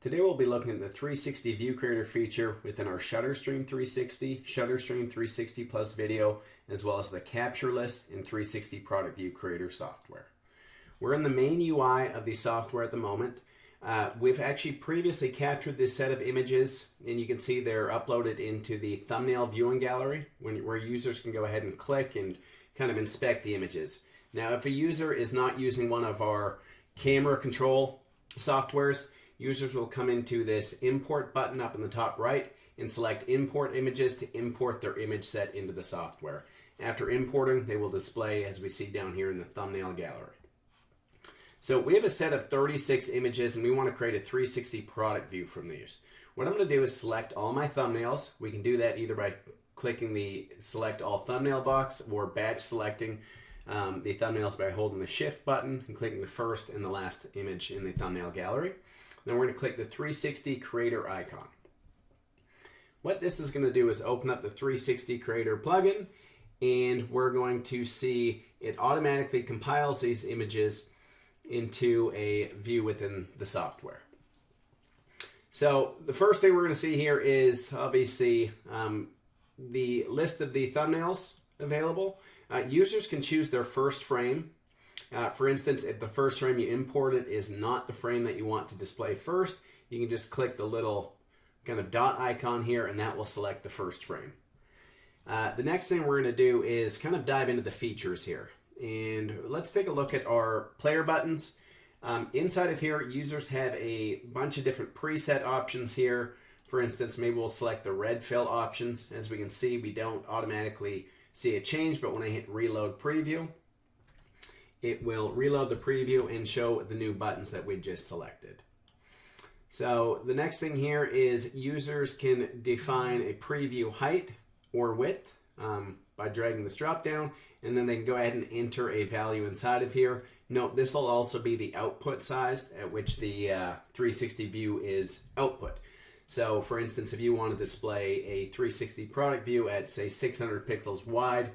Today we'll be looking at the 360 View Creator feature within our ShutterStream 360, ShutterStream 360 Plus Video, as well as the Capture List and 360 Product View Creator software. We're in the main UI of the software at the moment. We've actually previously captured this set of images, and you can see they're uploaded into the thumbnail viewing gallery where users can go ahead and click and kind of inspect the images. Now, if a user is not using one of our camera control softwares, users will come into this import button up in the top right and select import images to import their image set into the software. After importing, they will display as we see down here in the thumbnail gallery. So we have a set of 36 images and we want to create a 360 product view from these. What I'm going to do is select all my thumbnails. We can do that either by clicking the select all thumbnail box or batch selecting the thumbnails by holding the shift button and clicking the first and the last image in the thumbnail gallery. Then we're going to click the 360 Creator icon. What this is going to do is open up the 360 Creator plugin, and we're going to see it automatically compiles these images into a view within the software. So the first thing we're going to see here is obviously the list of the thumbnails available. Users can choose their first frame. For instance, if the first frame you imported is not the frame that you want to display first, you can just click the little kind of dot icon here and that will select the first frame. The next thing we're going to do is kind of dive into the features here. And let's take a look at our player buttons. Inside of here, users have a bunch of different preset options here. For instance, maybe we'll select the red fill options. As we can see, we don't automatically see a change, but when I hit reload preview, it will reload the preview and show the new buttons that we just selected. So the next thing here is users can define a preview height or width by dragging this drop down, and then they can go ahead and enter a value inside of here. Note this will also be the output size at which the 360 view is output. So for instance, if you want to display a 360 product view at say 600 pixels wide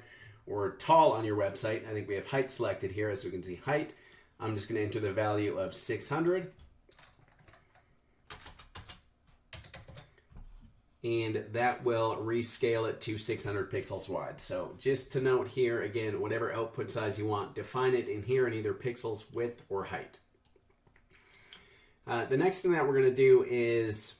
or tall on your website, I think we have height selected here. As we can see height, I'm just going to enter the value of 600. And that will rescale it to 600 pixels wide. So just to note here, again, whatever output size you want, define it in here in either pixels, width, or height. The next thing that we're going to do is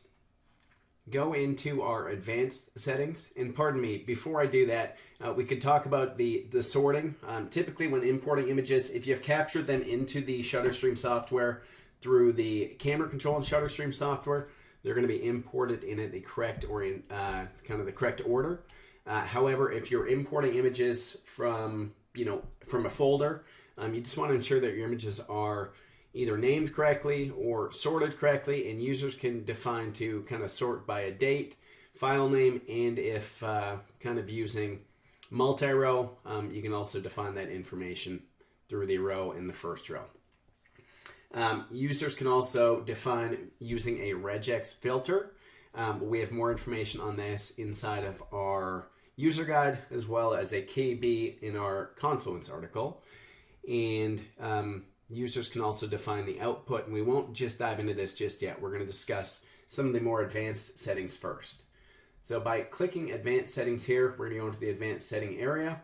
go into our advanced settings. And pardon me, before I do that, we could talk about the sorting. Typically when importing images, if you've captured them into the ShutterStream software through the camera control and ShutterStream software, they're going to be imported in the correct the correct order. However, if you're importing images from a folder, you just want to ensure that your images are either named correctly or sorted correctly, and users can define to kind of sort by a date, file name, and if kind of using multi-row, you can also define that information through the row in the first row. Users can also define using a regex filter. We have more information on this inside of our user guide, as well as a KB in our Confluence article. And users can also define the output, and we won't just dive into this just yet. We're going to discuss some of the more advanced settings first. So by clicking advanced settings here, we're going to go into the advanced setting area.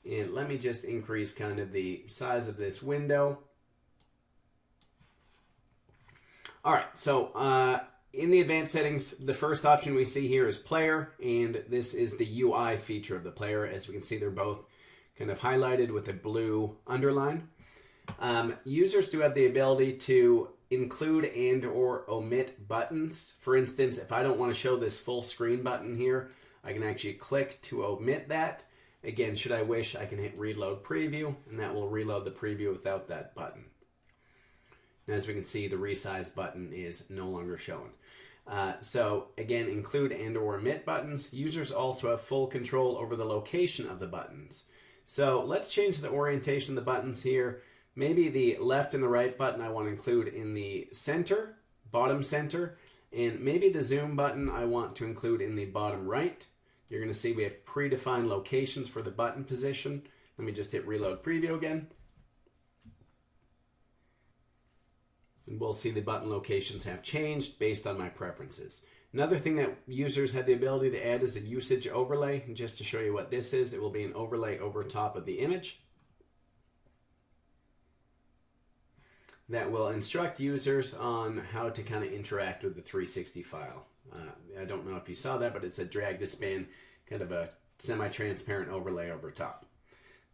And let me just increase kind of the size of this window. All right, so in the advanced settings, the first option we see here is player, and this is the UI feature of the player. As we can see, they're both kind of highlighted with a blue underline. Users do have the ability to include and or omit buttons. For instance, if I don't want to show this full screen button here, I can actually click to omit that. Again, should I wish, I can hit reload preview, and that will reload the preview without that button. And as we can see, the resize button is no longer shown. So again, include and or omit buttons. Users also have full control over the location of the buttons. So let's change the orientation of the buttons here. Maybe the left and the right button I want to include in the center, bottom center, and maybe the zoom button I want to include in the bottom right. You're going to see we have predefined locations for the button position. Let me just hit reload preview again. And we'll see the button locations have changed based on my preferences. Another thing that users had the ability to add is a usage overlay. And just to show you what this is, it will be an overlay over top of the image that will instruct users on how to kind of interact with the 360 file. I don't know if you saw that, but it's a drag to span, kind of a semi-transparent overlay over top.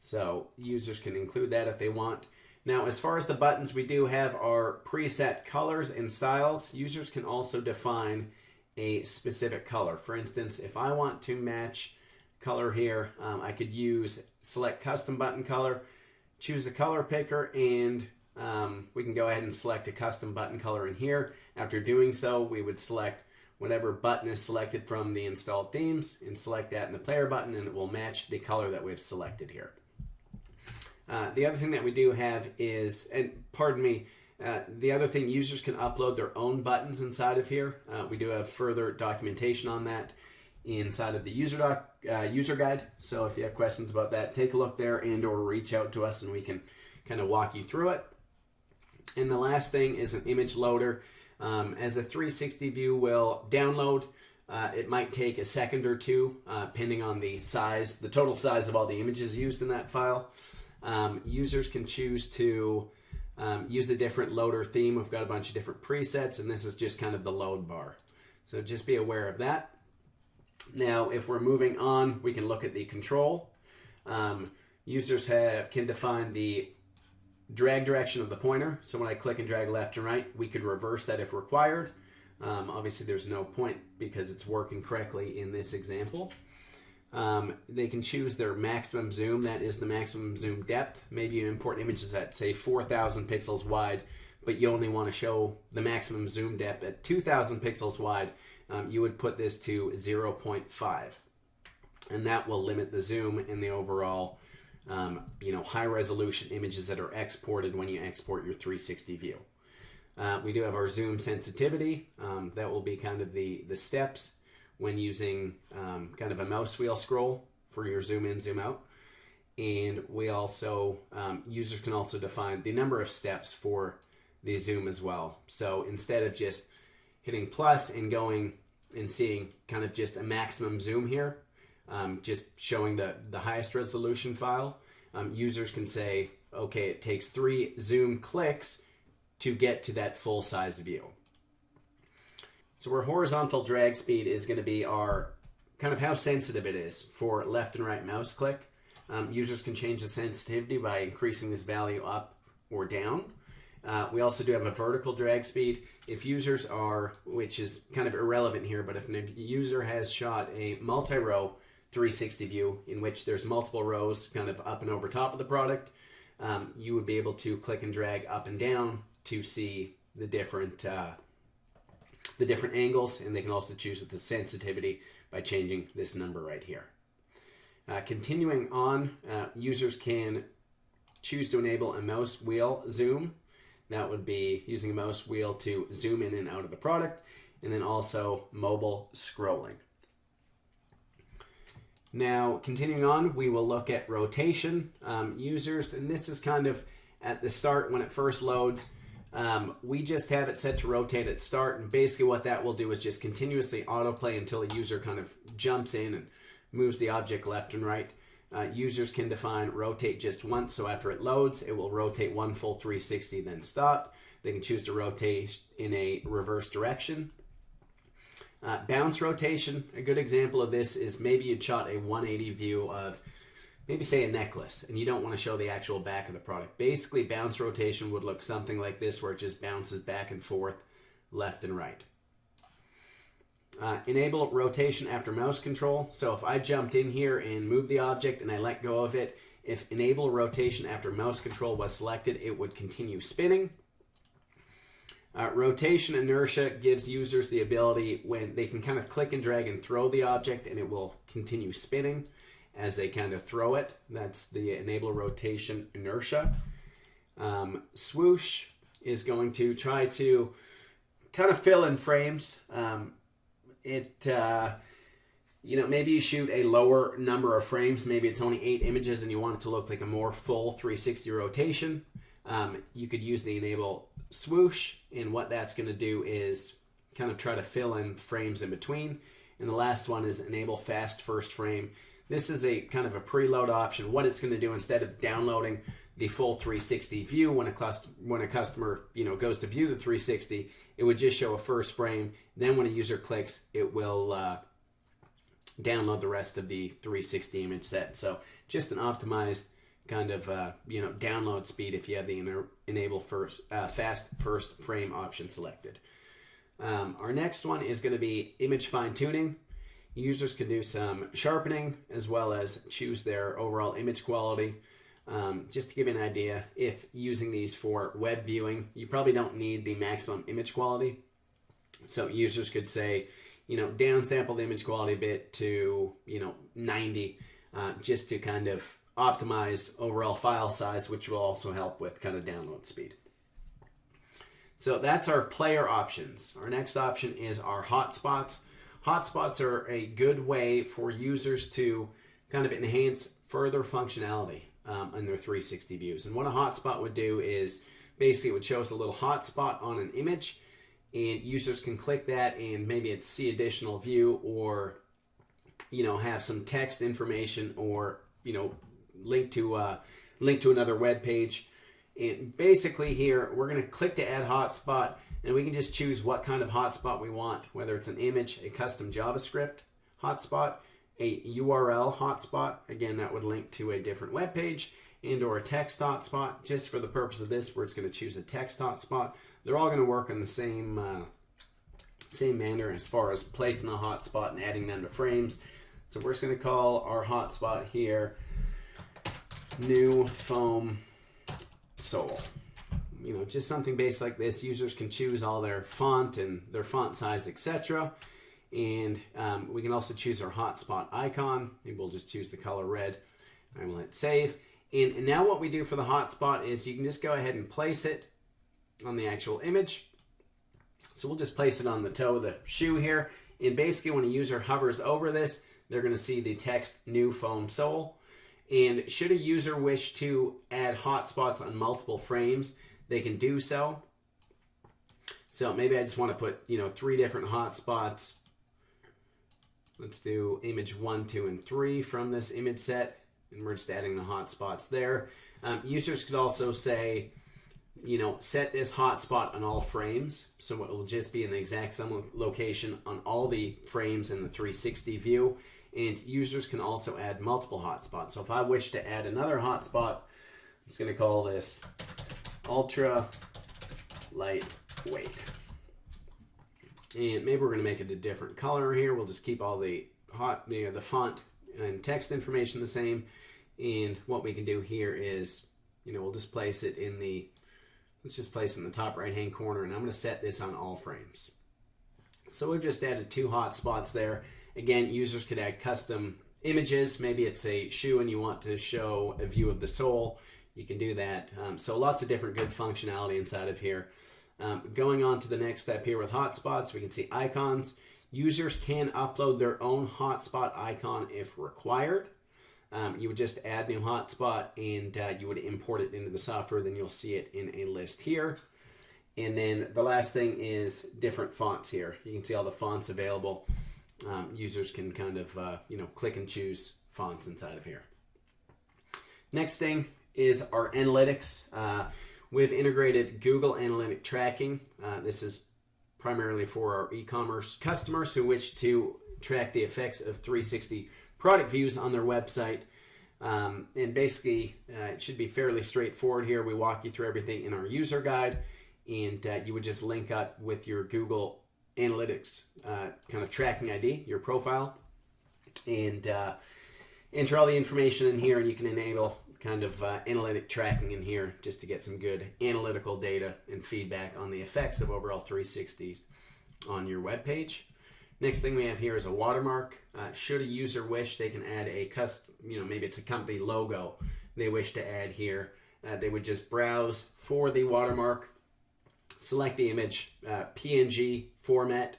So users can include that if they want. Now, as far as the buttons, we do have our preset colors and styles. Users can also define a specific color. For instance, if I want to match color here, I could select custom button color, choose a color picker, and we can go ahead and select a custom button color in here. After doing so, we would select whatever button is selected from the installed themes and select that in the player button, and it will match the color that we've selected here. The other thing that we do have is, and pardon me, the other thing, users can upload their own buttons inside of here. We do have further documentation on that inside of the user guide. So if you have questions about that, take a look there and or reach out to us and we can kind of walk you through it. And the last thing is an image loader. As a 360 view will download, it might take a second or two, depending on the size, the total size of all the images used in that file. Users can choose to use a different loader theme. We've got a bunch of different presets, and this is just kind of the load bar. So just be aware of that. Now, if we're moving on, we can look at the control. Users can define the drag direction of the pointer. So when I click and drag left and right, we could reverse that if required. Obviously, there's no point because it's working correctly in this example. They can choose their maximum zoom. That is the maximum zoom depth. Maybe you import images at, say, 4,000 pixels wide, but you only want to show the maximum zoom depth at 2,000 pixels wide. You would put this to 0.5, and that will limit the zoom and the overall high resolution images that are exported when you export your 360 view. We do have our zoom sensitivity. That will be kind of the steps when using kind of a mouse wheel scroll for your zoom in, zoom out. And we also, users can also define the number of steps for the zoom as well. So instead of just hitting plus and going and seeing kind of just a maximum zoom here, just showing the highest resolution file, users can say, okay, it takes 3 zoom clicks to get to that full size view. So our horizontal drag speed is going to be our kind of how sensitive it is for left and right mouse click. Users can change the sensitivity by increasing this value up or down. We also do have a vertical drag speed. If users are, which is kind of irrelevant here, but if a user has shot a multi-row 360 view in which there's multiple rows kind of up and over top of the product, you would be able to click and drag up and down to see the different angles, and they can also choose the sensitivity by changing this number right here. Continuing on, users can choose to enable a mouse wheel zoom. That would be using a mouse wheel to zoom in and out of the product, and then also mobile scrolling. Now, continuing on, we will look at rotation. Users, and this is kind of at the start when it first loads, we just have it set to rotate at start, and basically what that will do is just continuously autoplay until the user kind of jumps in and moves the object left and right. Users can define rotate just once, so after it loads, it will rotate one full 360, then stop. They can choose to rotate in a reverse direction. Bounce rotation, a good example of this is maybe you shot a 180 view of maybe say a necklace and you don't want to show the actual back of the product. Basically, bounce rotation would look something like this where it just bounces back and forth, left and right. Enable rotation after mouse control. So if I jumped in here and moved the object and I let go of it, if enable rotation after mouse control was selected, it would continue spinning. Rotation inertia gives users the ability when they can kind of click and drag and throw the object and it will continue spinning as they kind of throw it. That's the enable rotation inertia. Swoosh is going to try to kind of fill in frames. Maybe you shoot a lower number of frames. Maybe it's only 8 images and you want it to look like a more full 360 rotation. You could use the enable swoosh, and what that's going to do is kind of try to fill in frames in between. And the last one is enable fast first frame. This is a kind of a preload option. What it's going to do, instead of downloading the full 360 view when a customer goes to view the 360, it would just show a first frame. Then when a user clicks, it will download the rest of the 360 image set. So just an optimized kind of download speed if you have the enable fast first frame option selected. Our next one is going to be image fine tuning. Users can do some sharpening as well as choose their overall image quality. Just to give you an idea, if using these for web viewing, you probably don't need the maximum image quality. So users could say, downsample the image quality a bit to 90, just to kind of optimize overall file size, which will also help with kind of download speed. So that's our player options. Our next option is our hotspots. Hotspots are a good way for users to kind of enhance further functionality in their 360 views. And what a hotspot would do is basically it would show us a little hotspot on an image, and users can click that and maybe it's see additional view, or have some text information, or link to another web page. And basically here we're going to click to add hotspot, and we can just choose what kind of hotspot we want, whether it's an image, a custom JavaScript hotspot, a URL hotspot, again that would link to a different web page, and or a text hotspot. Just for the purpose of this, we're just going to choose a text hotspot. They're all going to work in the same manner as far as placing the hotspot and adding them to frames. So we're just going to call our hotspot here new foam sole. Just something basic like this. Users can choose all their font and their font size, etc. And we can also choose our hotspot icon. Maybe we'll just choose the color red, and we'll hit save. And now what we do for the hotspot is you can just go ahead and place it on the actual image. So we'll just place it on the toe of the shoe here. And basically when a user hovers over this, they're going to see the text new foam sole. And should a user wish to add hotspots on multiple frames, they can do so. So maybe I just want to put 3 different hotspots. Let's do image 1, 2, and 3 from this image set, and we're just adding the hotspots there. Users could also say, set this hotspot on all frames, so it will just be in the exact same location on all the frames in the 360 view. And users can also add multiple hotspots. So if I wish to add another hotspot, I'm just going to call this ultra lightweight. And maybe we're going to make it a different color here. We'll just keep all the font and text information the same. And what we can do here is, we'll just place it in the, let's just place it in the top right hand corner, and I'm going to set this on all frames. So we've just added 2 hotspots there. Again, users could add custom images. Maybe it's a shoe and you want to show a view of the sole. You can do that. So lots of different good functionality inside of here. Going on to the next step here with hotspots, we can see icons. Users can upload their own hotspot icon if required. You would just add new hotspot, and you would import it into the software. Then you'll see it in a list here. And then the last thing is different fonts here. You can see all the fonts available. Users can kind of click and choose fonts inside of here. Next thing is our analytics. We've integrated Google Analytic Tracking. This is primarily for our e-commerce customers who wish to track the effects of 360 product views on their website. And basically, it should be fairly straightforward here. We walk you through everything in our user guide, and you would just link up with your Google Analytics kind of tracking ID, your profile, and enter all the information in here, and you can enable kind of analytic tracking in here just to get some good analytical data and feedback on the effects of overall 360s on your web page. Next thing we have here is a watermark. Should a user wish, they can add a custom, maybe it's a company logo they wish to add here. They would just browse for the watermark, select the image, PNG format,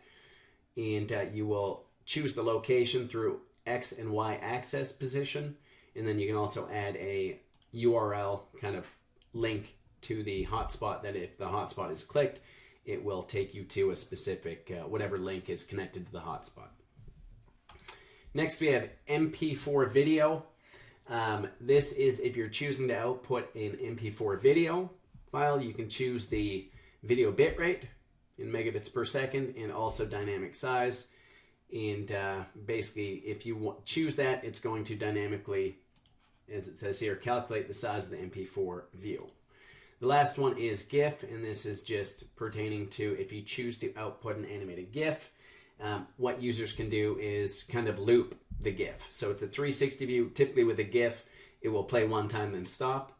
and you will choose the location through X and Y axis position. And then you can also add a URL kind of link to the hotspot, that if the hotspot is clicked, it will take you to a specific, whatever link is connected to the hotspot. Next, we have MP4 video. This is if you're choosing to output an MP4 video file, you can choose the video bitrate in megabits per second and also dynamic size. And basically, if you choose that, it's going to dynamically, as it says here, calculate the size of the MP4 view. The last one is GIF, and this is just pertaining to if you choose to output an animated GIF, what users can do is kind of loop the GIF. So it's a 360 view. Typically with a GIF, it will play one time then stop.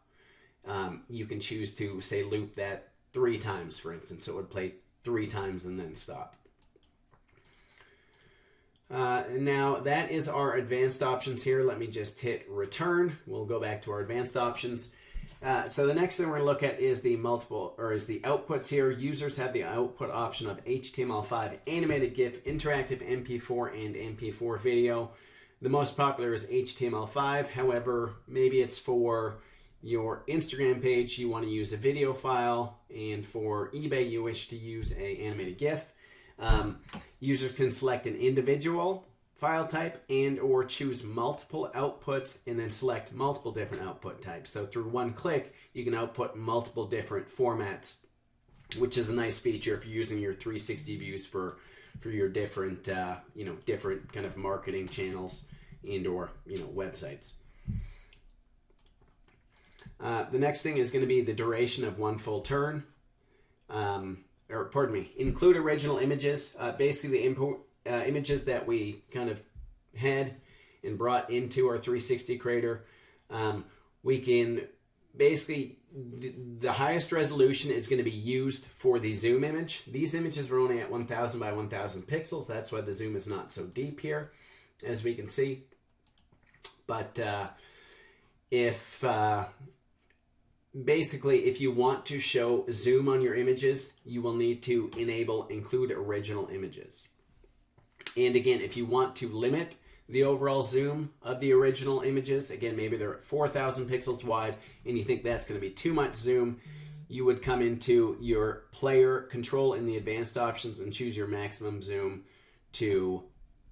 You can choose to, say, loop that 3 times, for instance. So it would play 3 times and then stop. Now that is our advanced options here. Let me just hit return. We'll go back to our advanced options. So the next thing we're going to look at is the outputs here. Users have the output option of HTML5, animated GIF, interactive MP4, and MP4 video. The most popular is HTML5. However, maybe it's for your Instagram page, you want to use a video file, and for eBay, you wish to use an animated GIF. Users can select an individual file type and or choose multiple outputs and then select multiple different output types. So through one click, you can output multiple different formats, which is a nice feature if you're using your 360 views for your different, different kind of marketing channels and or, websites. The next thing is going to be the duration of one full turn. Include original images. Basically, the import images that we kind of had and brought into our 360 creator. We can basically, the highest resolution is going to be used for the zoom image. These images were only at 1000 by 1000 pixels. That's why the zoom is not so deep here, as we can see. But basically, if you want to show zoom on your images, you will need to enable include original images. And again, if you want to limit the overall zoom of the original images, again, maybe they're at 4000 pixels wide and you think that's going to be too much zoom, you would come into your player control in the advanced options and choose your maximum zoom to,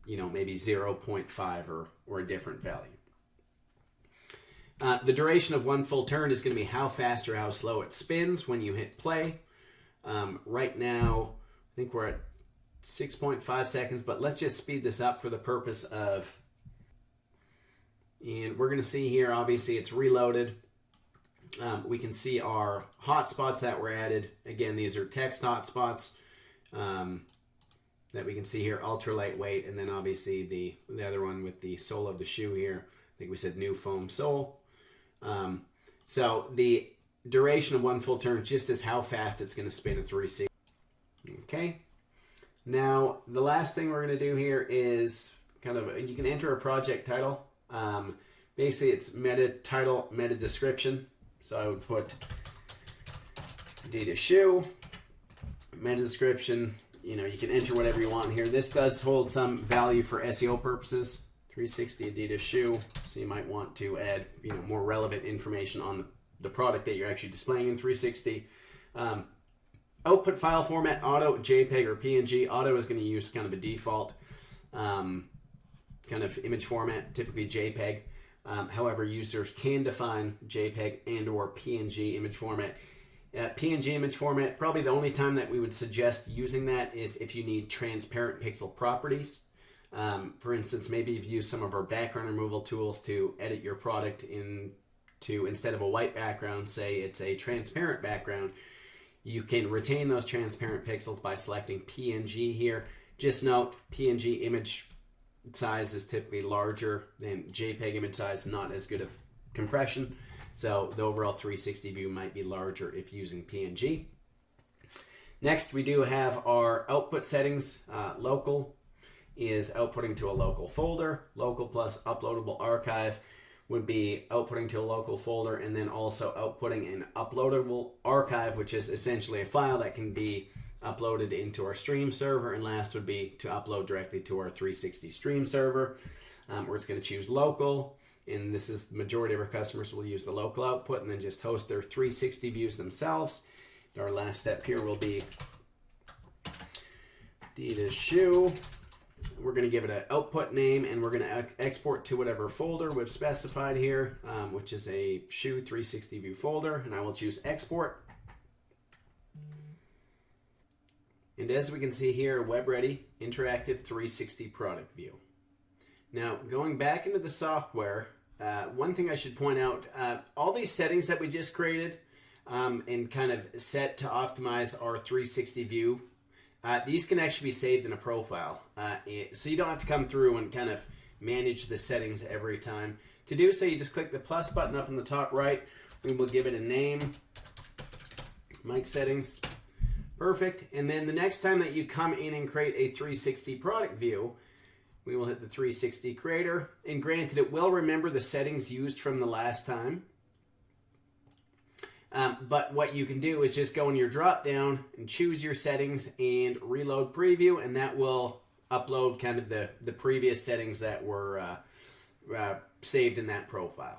maybe 0.5 or a different value. The duration of one full turn is going to be how fast or how slow it spins when you hit play. Right now, I think we're at 6.5 seconds, but let's just speed this up for the purpose of, and we're going to see here, obviously it's reloaded. We can see our hotspots that were added. Again, these are text hotspots that we can see here, ultra lightweight, and then obviously the other one with the sole of the shoe here. I think we said new foam sole. So the duration of one full turn just is how fast it's going to spin a 360. Okay. Now, the last thing we're going to do here is you can enter a project title. Basically, it's meta title, meta description. So I would put Adidas shoe, meta description. You can enter whatever you want here. This does hold some value for SEO purposes. 360 Adidas shoe. So you might want to add, more relevant information on the product that you're actually displaying in 360. Output file format, auto, JPEG, or PNG. Auto is going to use kind of a default kind of image format, typically JPEG. However, users can define JPEG and or PNG image format. PNG image format, probably the only time that we would suggest using that is if you need transparent pixel properties. For instance, maybe you've used some of our background removal tools to edit your product into, instead of a white background, say it's a transparent background. You can retain those transparent pixels by selecting PNG here. Just note, PNG image size is typically larger than JPEG image size, not as good of compression. So the overall 360 view might be larger if using PNG. Next, we do have our output settings. Local is outputting to a local folder. Local plus uploadable archive would be outputting to a local folder, and then also outputting an uploadable archive, which is essentially a file that can be uploaded into our stream server. And last would be to upload directly to our 360 stream server. We're just going to choose local. and this is the majority of our customers will use the local output and then just host their 360 views themselves. Our last step here will be Adidas shoe. We're going to give it an output name, and we're going to export to whatever folder we've specified here, which is a shoe 360 view folder, and I will choose export. And as we can see here, web ready, interactive 360 product view. Now, going back into the software, one thing I should point out, all these settings that we just created and kind of set to optimize our 360 view, these can actually be saved in a profile. So you don't have to come through and kind of manage the settings every time. To do so, you just click the plus button up in the top right. We will give it a name, mic settings. Perfect. And then the next time that you come in and create a 360 product view, we will hit the 360 creator. And granted, it will remember the settings used from the last time. But what you can do is just go in your drop down and choose your settings and reload preview, and that will upload kind of the previous settings that were saved in that profile.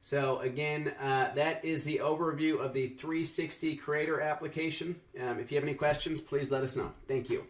So again, that is the overview of the 360 Creator application. If you have any questions, please let us know. Thank you.